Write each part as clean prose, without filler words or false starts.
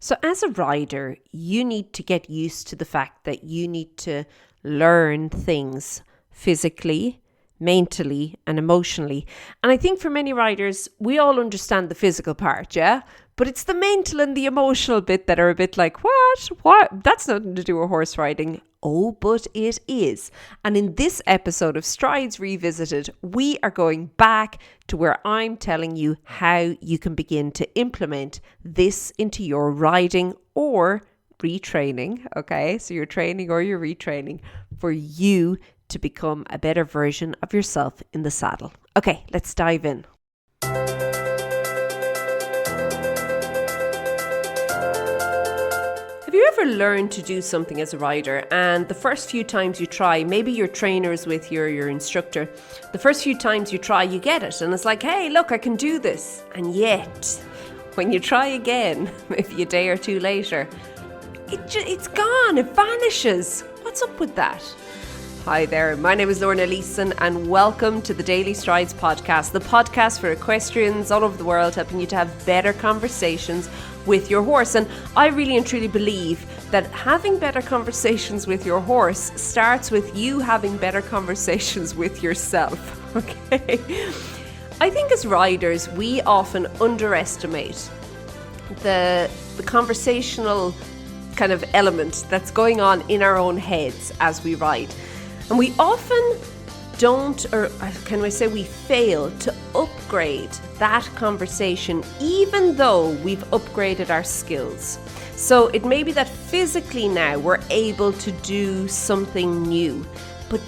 So as a rider, you need to get used to the fact that you need to learn things physically, mentally, and emotionally. And I think for many riders, we all understand the physical part, yeah? But it's the mental and the emotional bit that are a bit like, what? What? That's nothing to do with horse riding. Oh, but it is. And in this episode of Strides Revisited, we are going back to where I'm telling you how you can begin to implement this into your riding or retraining. Okay, so you're training or you're retraining for you to become a better version of yourself in the saddle. Okay, let's dive in. Have you ever learned to do something as a rider and the first few times you try, maybe your trainer's with you or your instructor, the first few times you try, you get it and it's like, hey, look, I can do this. And yet, when you try again, maybe a day or two later, it's gone, it vanishes. What's up with that? Hi there, my name is Lorna Leeson and welcome to the Daily Strides podcast, the podcast for equestrians all over the world, helping you to have better conversations with your horse. And I really and truly believe that having better conversations with your horse starts with you having better conversations with yourself, okay? I think as riders, we often underestimate the conversational kind of element that's going on in our own heads as we ride. And we often don't, or can we say we fail to upgrade that conversation even though we've upgraded our skills. So it may be that physically now we're able to do something new, but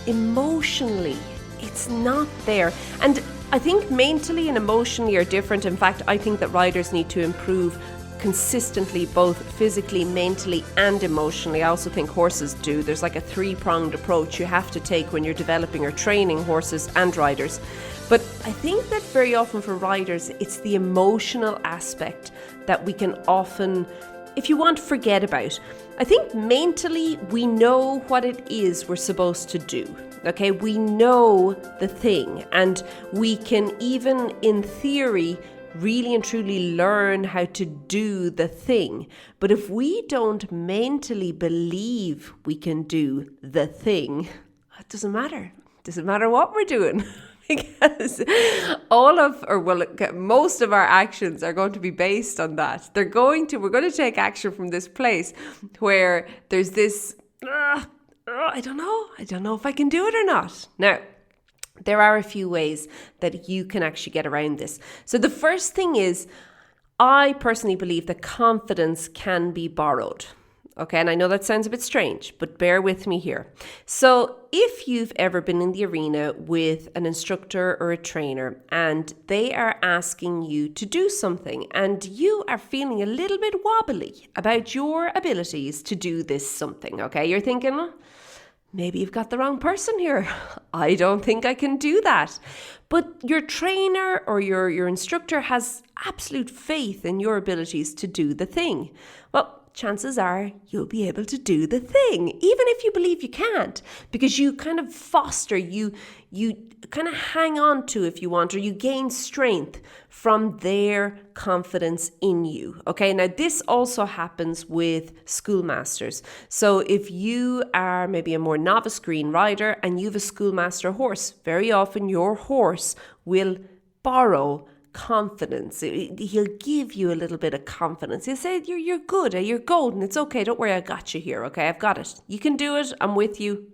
emotionally it's not there. And I think mentally and emotionally are different. In fact, I think that riders need to improve consistently, both physically, mentally and emotionally. I also think horses do. There's like a three-pronged approach you have to take when you're developing or training horses and riders. But I think that very often for riders, it's the emotional aspect that we can often, if you want, forget about. I think mentally we know what it is we're supposed to do. Okay, we know the thing and we can even in theory really and truly learn how to do the thing. But if we don't mentally believe we can do the thing, it doesn't matter. It doesn't matter what we're doing. Because most of our actions are going to be based on that. We're going to take action from this place where there's this, I don't know if I can do it or not. Now, there are a few ways that you can actually get around this. So the first thing is, I personally believe that confidence can be borrowed. Okay, and I know that sounds a bit strange, but bear with me here. So if you've ever been in the arena with an instructor or a trainer and they are asking you to do something and you are feeling a little bit wobbly about your abilities to do this something, okay, you're thinking, well, maybe you've got the wrong person here. I don't think I can do that. But your trainer or your instructor has absolute faith in your abilities to do the thing. Well, chances are you'll be able to do the thing, even if you believe you can't, because you kind of foster, you kind of hang on to, if you want, or you gain strength from their confidence in you. Okay, now this also happens with schoolmasters. So if you are maybe a more novice green rider and you have a schoolmaster horse, very often your horse will borrow confidence. He'll give you a little bit of confidence. He'll say, you're good, you're golden, it's okay, don't worry, I got you here, okay, I've got it. You can do it, I'm with you.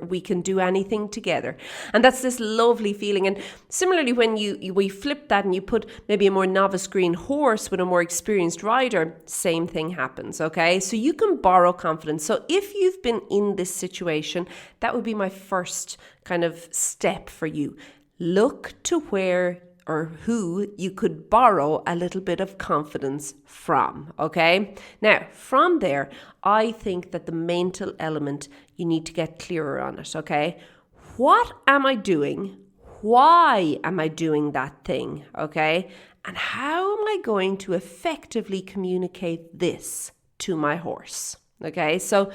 We can do anything together. And that's this lovely feeling. And similarly, when we flip that and you put maybe a more novice green horse with a more experienced rider, same thing happens, okay? So you can borrow confidence. So if you've been in this situation, that would be my first kind of step for you. Look to where or who you could borrow a little bit of confidence from, okay? Now, from there, I think that the mental element, you need to get clearer on it, okay? What am I doing? Why am I doing that thing, okay? And how am I going to effectively communicate this to my horse, okay? So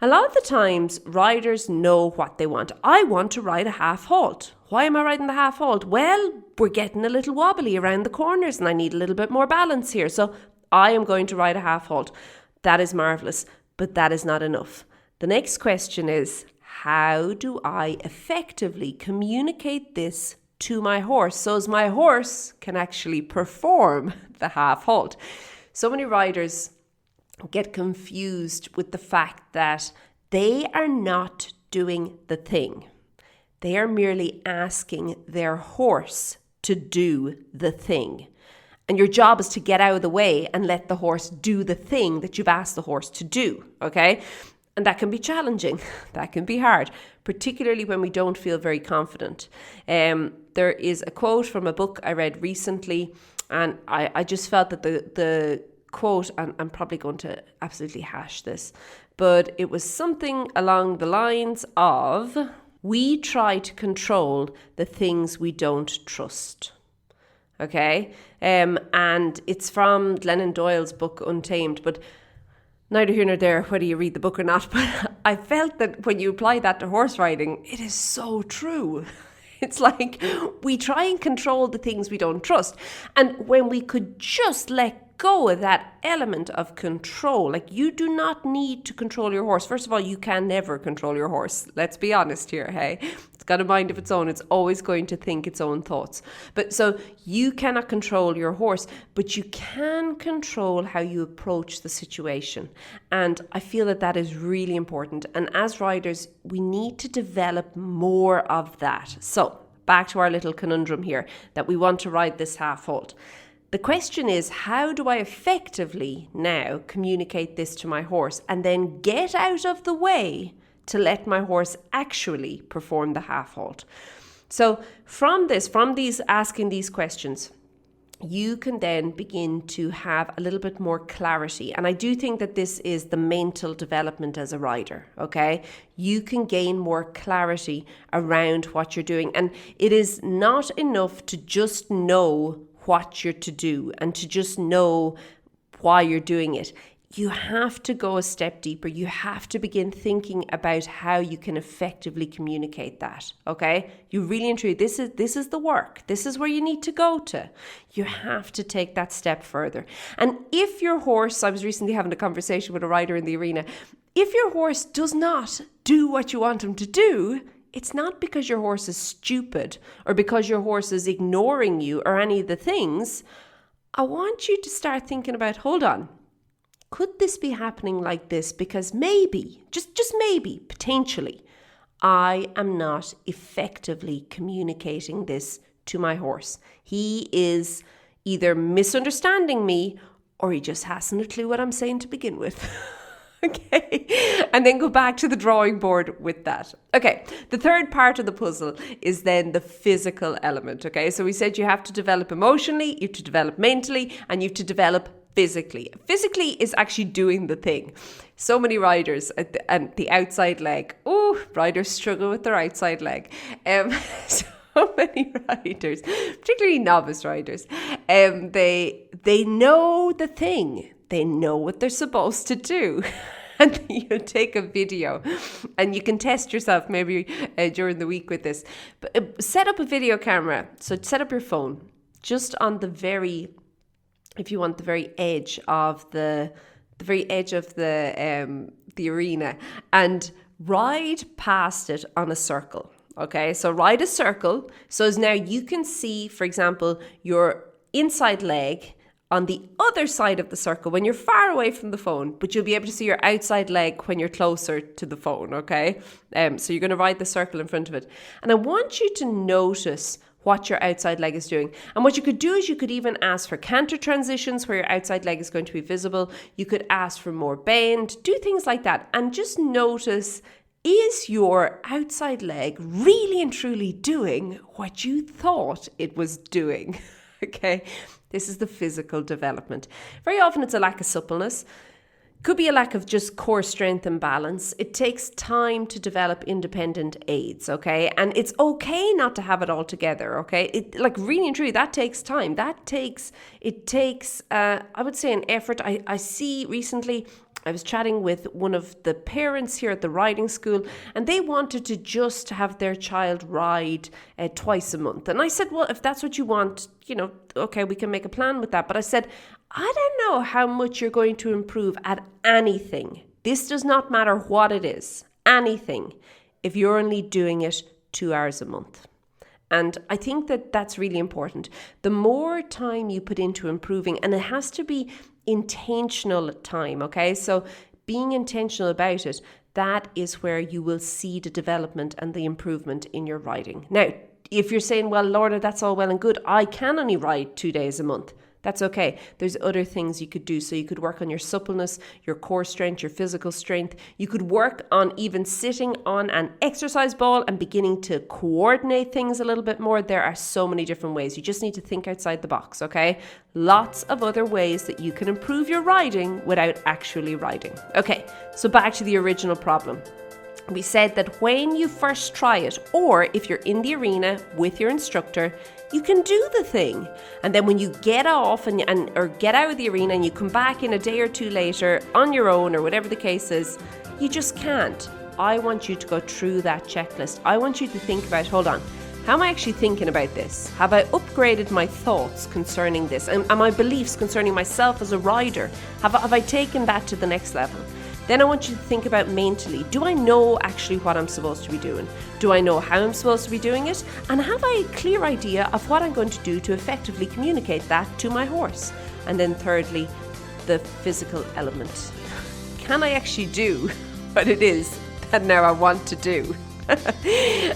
a lot of the times, riders know what they want. I want to ride a half halt. Why am I riding the half halt? Well, we're getting a little wobbly around the corners and I need a little bit more balance here. So I am going to ride a half halt. That is marvelous, but that is not enough. The next question is, how do I effectively communicate this to my horse so as my horse can actually perform the half halt? So many riders get confused with the fact that they are not doing the thing. They are merely asking their horse to do the thing. And your job is to get out of the way and let the horse do the thing that you've asked the horse to do, okay? And that can be challenging. That can be hard, particularly when we don't feel very confident. There is a quote from a book I read recently, and I just felt that the quote, and I'm probably going to absolutely hash this, but it was something along the lines of, we try to control the things we don't trust. Okay? And it's from Glennon Doyle's book, Untamed, but neither here nor there whether you read the book or not, but I felt that when you apply that to horse riding, it is so true. It's like we try and control the things we don't trust. And when we could just let go of that element of control, like you do not need to control your horse. First of all, you can never control your horse. Let's be honest here, hey? It's got a mind of its own. It's always going to think its own thoughts. But so you cannot control your horse, but you can control how you approach the situation. And I feel that that is really important. And as riders, we need to develop more of that. So back to our little conundrum here, that we want to ride this half halt. The question is, how do I effectively now communicate this to my horse and then get out of the way to let my horse actually perform the half halt? So from these asking these questions, you can then begin to have a little bit more clarity. And I do think that this is the mental development as a rider, okay? You can gain more clarity around what you're doing. And it is not enough to just know what you're to do and to just know why you're doing it. You have to go a step deeper. You have to begin thinking about how you can effectively communicate that, okay? You really and truly, this is the work. This is where you need to go to. You have to take that step further. And if your horse, I was recently having a conversation with a rider in the arena, if your horse does not do what you want him to do, it's not because your horse is stupid or because your horse is ignoring you or any of the things. I want you to start thinking about, hold on, could this be happening like this? Because maybe, just maybe, potentially, I am not effectively communicating this to my horse. He is either misunderstanding me or he just hasn't a clue what I'm saying to begin with. Okay, and then go back to the drawing board with that. Okay, the third part of the puzzle is then the physical element. Okay, so we said you have to develop emotionally, you have to develop mentally, and you have to develop physically. Physically is actually doing the thing. So many riders and the outside leg. Oh, riders struggle with their outside leg. So many riders, particularly novice riders, they know the thing. They know what they're supposed to do. And you take a video and you can test yourself maybe during the week with this. But set up a video camera. So set up your phone just on the very, if you want, the very edge of the arena, and ride past it on a circle. Okay, so ride a circle. So as now you can see, for example, your inside leg on the other side of the circle when you're far away from the phone, but you'll be able to see your outside leg when you're closer to the phone, okay? So you're going to ride the circle in front of it. And I want you to notice what your outside leg is doing. And what you could do is you could even ask for canter transitions where your outside leg is going to be visible. You could ask for more bend, do things like that. And just notice, is your outside leg really and truly doing what you thought it was doing? Okay, this is the physical development. Very often it's a lack of suppleness. Could be a lack of just core strength and balance. It takes time to develop independent aids, okay? And it's okay not to have it all together, okay? Really and truly, that takes time. I would say, an effort. I see recently, I was chatting with one of the parents here at the riding school, and they wanted to just have their child ride twice a month. And I said, well, if that's what you want, okay, we can make a plan with that. But I said, I don't know how much you're going to improve at anything. This does not matter what it is, anything, if you're only doing it 2 hours a month. And I think that that's really important. The more time you put into improving, and it has to be intentional time, okay? So being intentional about it, that is where you will see the development and the improvement in your riding. Now, if you're saying, well, Lorna, that's all well and good, I can only ride 2 days a month. That's okay. There's other things you could do. So you could work on your suppleness, your core strength, your physical strength. You could work on even sitting on an exercise ball and beginning to coordinate things a little bit more. There are so many different ways. You just need to think outside the box, okay? Lots of other ways that you can improve your riding without actually riding. Okay, so back to the original problem. We said that when you first try it, or if you're in the arena with your instructor, you can do the thing. And then when you get off or get out of the arena and you come back in a day or two later on your own or whatever the case is, you just can't. I want you to go through that checklist. I want you to think about, hold on, how am I actually thinking about this? Have I upgraded my thoughts concerning this? And my beliefs concerning myself as a rider? Have I taken that to the next level? Then I want you to think about mentally, do I know actually what I'm supposed to be doing? Do I know how I'm supposed to be doing it? And have I a clear idea of what I'm going to do to effectively communicate that to my horse? And then thirdly, the physical element. Can I actually do what it is that now I want to do?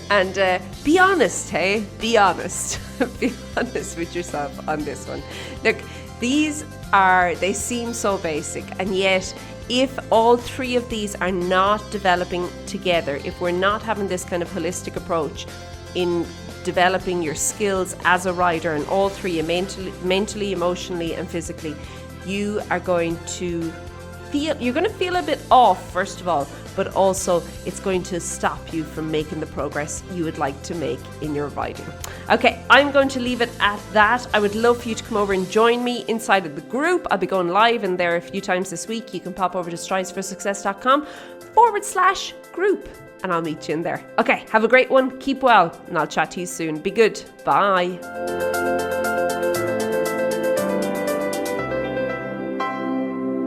And be honest, hey? Be honest. Be honest with yourself on this one. Look, they seem so basic, and yet if all three of these are not developing together, if we're not having this kind of holistic approach in developing your skills as a rider, and all three, mentally, emotionally and physically, you are going to feel a bit off, first of all, but also it's going to stop you from making the progress you would like to make in your riding. Okay, I'm going to leave it at that. I would love for you to come over and join me inside of the group. I'll be going live in there a few times this week. You can pop over to stridesforsuccess.com/group and I'll meet you in there. Okay, have a great one. Keep well, and I'll chat to you soon. Be good. Bye.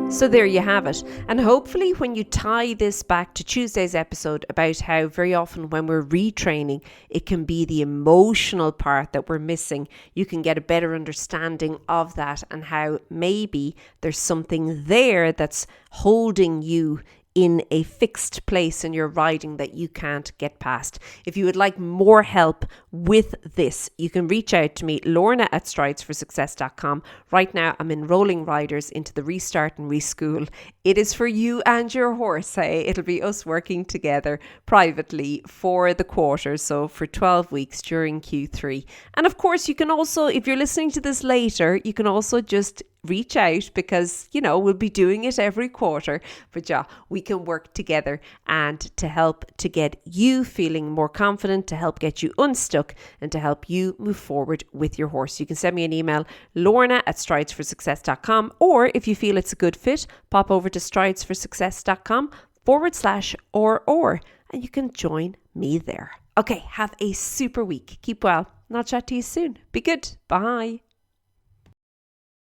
So there you have it. And hopefully when you tie this back to Tuesday's episode about how very often when we're retraining, it can be the emotional part that we're missing, you can get a better understanding of that and how maybe there's something there that's holding you in a fixed place in your riding that you can't get past. If you would like more help with this, you can reach out to me, Lorna at stridesforsuccess.com. Right now, I'm enrolling riders into the Restart and Reschool. It is for you and your horse, hey? It'll be us working together privately for the quarter, so for 12 weeks during Q3. And of course, you can also, if you're listening to this later, you can also just reach out because, we'll be doing it every quarter. But yeah, we can work together and to help to get you feeling more confident, to help get you unstuck and to help you move forward with your horse. You can send me an email, Lorna at stridesforsuccess.com, or if you feel it's a good fit, pop over to stridesforsuccess.com/or, and you can join me there. Okay, have a super week. Keep well, and I'll chat to you soon. Be good. Bye.